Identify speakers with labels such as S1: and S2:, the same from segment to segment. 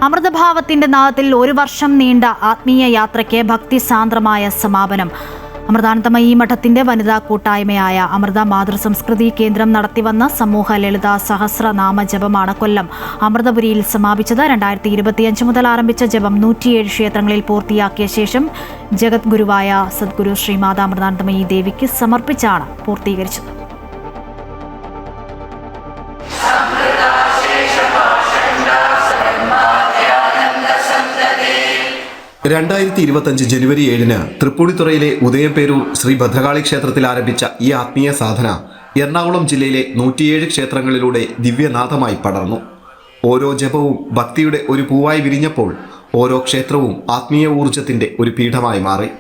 S1: അമൃതഭാവത്തിന്റെ നാദത്തിൽ ഒരു വർഷം നീണ്ട ആത്മീയ യാത്രയ്ക്ക് ഭക്തിസാന്ദ്രമായ സമാപനം. അമൃതാനന്ദമയി മഠത്തിന്റെ വനിതാ കൂട്ടായ്മയായ അമൃത മാതൃസംസ്കൃതി കേന്ദ്രം നടത്തിവന്ന സമൂഹ ലളിത സഹസ്രനാമ ജപമാണ് കൊല്ലം അമൃതപുരിയിൽ സമാപിച്ചത്. 2025 മുതൽ ആരംഭിച്ച ജപം 107 ക്ഷേത്രങ്ങളിൽ പൂർത്തിയാക്കിയ ശേഷം ജഗദ്ഗുരുവായ സദ്ഗുരു ശ്രീമാതാ അമൃതാനന്ദമയി ദേവിക്ക് സമർപ്പിച്ചാണ് പൂർത്തീകരിച്ചത്.
S2: ജനുവരി 7 തൃപ്പൂണിത്തുറയിലെ ഉദയംപേരൂർ ശ്രീ ഭദ്രകാളി ക്ഷേത്രത്തിൽ ആരംഭിച്ച ഈ ആത്മീയ സാധന എറണാകുളം ജില്ലയിലെ 107 ക്ഷേത്രങ്ങളിലൂടെ ദിവ്യനാഥമായി പടർന്നു. ഓരോ ജപവും ഭക്തിയുടെ ഒരു പൂവായി വിരിഞ്ഞപ്പോൾ ഓരോ ക്ഷേത്രവും ആത്മീയ ഊർജത്തിന്റെ ഒരു പീഠമായി മാറി.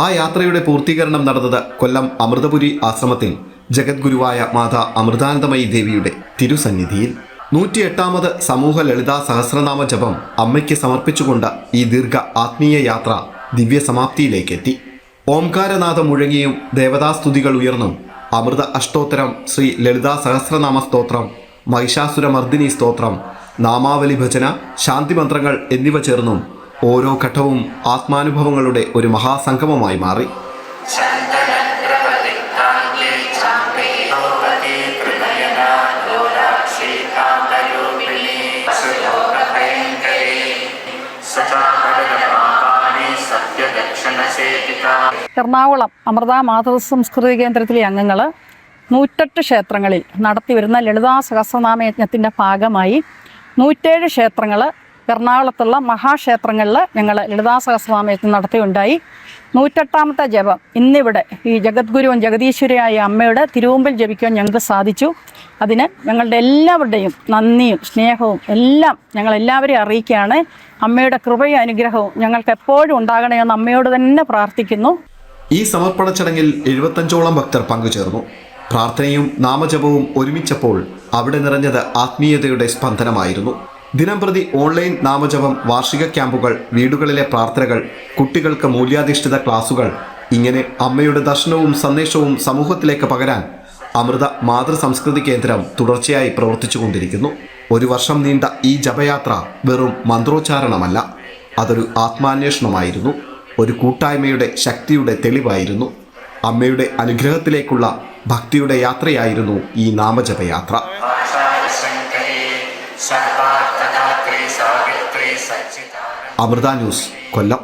S2: ആ യാത്രയുടെ പൂർത്തീകരണം നടന്നത് കൊല്ലം അമൃതപുരി ആശ്രമത്തിൽ ജഗദ്ഗുരുവായ മാതാ അമൃതാനന്ദമയി ദേവിയുടെ തിരുസന്നിധിയിൽ. 108ാമത് സമൂഹ ലളിതാ സഹസ്രനാമ ജപം അമ്മയ്ക്ക് സമർപ്പിച്ചുകൊണ്ട് ഈ ദീർഘ ആത്മീയ യാത്ര ദിവ്യസമാപ്തിയിലേക്കെത്തി. ഓംകാരനാഥം മുഴങ്ങിയും ദേവതാസ്തുതികൾ ഉയർന്നും അമൃത അഷ്ടോത്തരം, ശ്രീ ലളിതാ സഹസ്രനാമ സ്തോത്രം, മഹിഷാസുരമർദ്ദിനി സ്തോത്രം, നാമാവലി ഭജന, ശാന്തിമന്ത്രങ്ങൾ എന്നിവ ചേർന്നും ഓരോ ഘട്ടവും ആത്മാനുഭവങ്ങളുടെ ഒരു മഹാസംഗമമായി മാറി.
S3: എറണാകുളം അമൃത മാതൃസംസ്കൃതി കേന്ദ്രത്തിലെ അംഗങ്ങൾ 108 ക്ഷേത്രങ്ങളിൽ നടത്തിവരുന്ന ലളിതാ സഹസ്രനാമ യജ്ഞത്തിൻ്റെ ഭാഗമായി 107 ക്ഷേത്രങ്ങൾ എറണാകുളത്തുള്ള മഹാക്ഷേത്രങ്ങളിൽ ഞങ്ങൾ ലളിതാ സഹസ്രനാമ യജ്ഞം നടത്തിയുണ്ടായി. 108ാമത്തെ ജപം ഇന്നിവിടെ ഈ ജഗദ്ഗുരുവും ജഗദീശ്വരിയായ അമ്മയുടെ തിരുമുമ്പിൽ ജപിക്കാൻ ഞങ്ങൾക്ക് സാധിച്ചു. അതിന് ഞങ്ങളുടെ എല്ലാവരുടെയും നന്ദിയും സ്നേഹവും എല്ലാം ഞങ്ങളെല്ലാവരെയും അറിയിക്കുകയാണ്. അമ്മയുടെ കൃപയും അനുഗ്രഹവും ഞങ്ങൾക്ക് എപ്പോഴും ഉണ്ടാകണമെന്ന് അമ്മയോട് തന്നെ പ്രാർത്ഥിക്കുന്നു.
S2: ഈ സമർപ്പണ ചടങ്ങിൽ 75ഓളം ഭക്തർ പങ്കുചേർന്നു. പ്രാർത്ഥനയും നാമജപവും ഒരുമിച്ചപ്പോൾ അവിടെ നിറഞ്ഞത് ആത്മീയതയുടെ സ്പന്ദനമായിരുന്നു. ദിനംപ്രതി ഓൺലൈൻ നാമജപം, വാർഷിക ക്യാമ്പുകൾ, വീടുകളിലെ പ്രാർത്ഥനകൾ, കുട്ടികൾക്ക് മൂല്യാധിഷ്ഠിത ക്ലാസുകൾ, ഇങ്ങനെ അമ്മയുടെ ദർശനവും സന്ദേശവും സമൂഹത്തിലേക്ക് പകരാൻ അമൃത മാതൃസംസ്കൃതി കേന്ദ്രം തുടർച്ചയായി പ്രവർത്തിച്ചുകൊണ്ടിരിക്കുന്നു. ഒരു വർഷം നീണ്ട ഈ ജപയാത്ര വെറും മന്ത്രോച്ചാരണമല്ല, അതൊരു ആത്മാന്വേഷണമായിരുന്നു. ഒരു കൂട്ടായ്മയുടെ ശക്തിയുടെ തെളിവായിരുന്നു. അമ്മയുടെ അനുഗ്രഹത്തിലേക്കുള്ള ഭക്തിയുടെ യാത്രയായിരുന്നു ഈ നാമജപയാത്ര. അമൃത ന്യൂസ്, കൊല്ലം.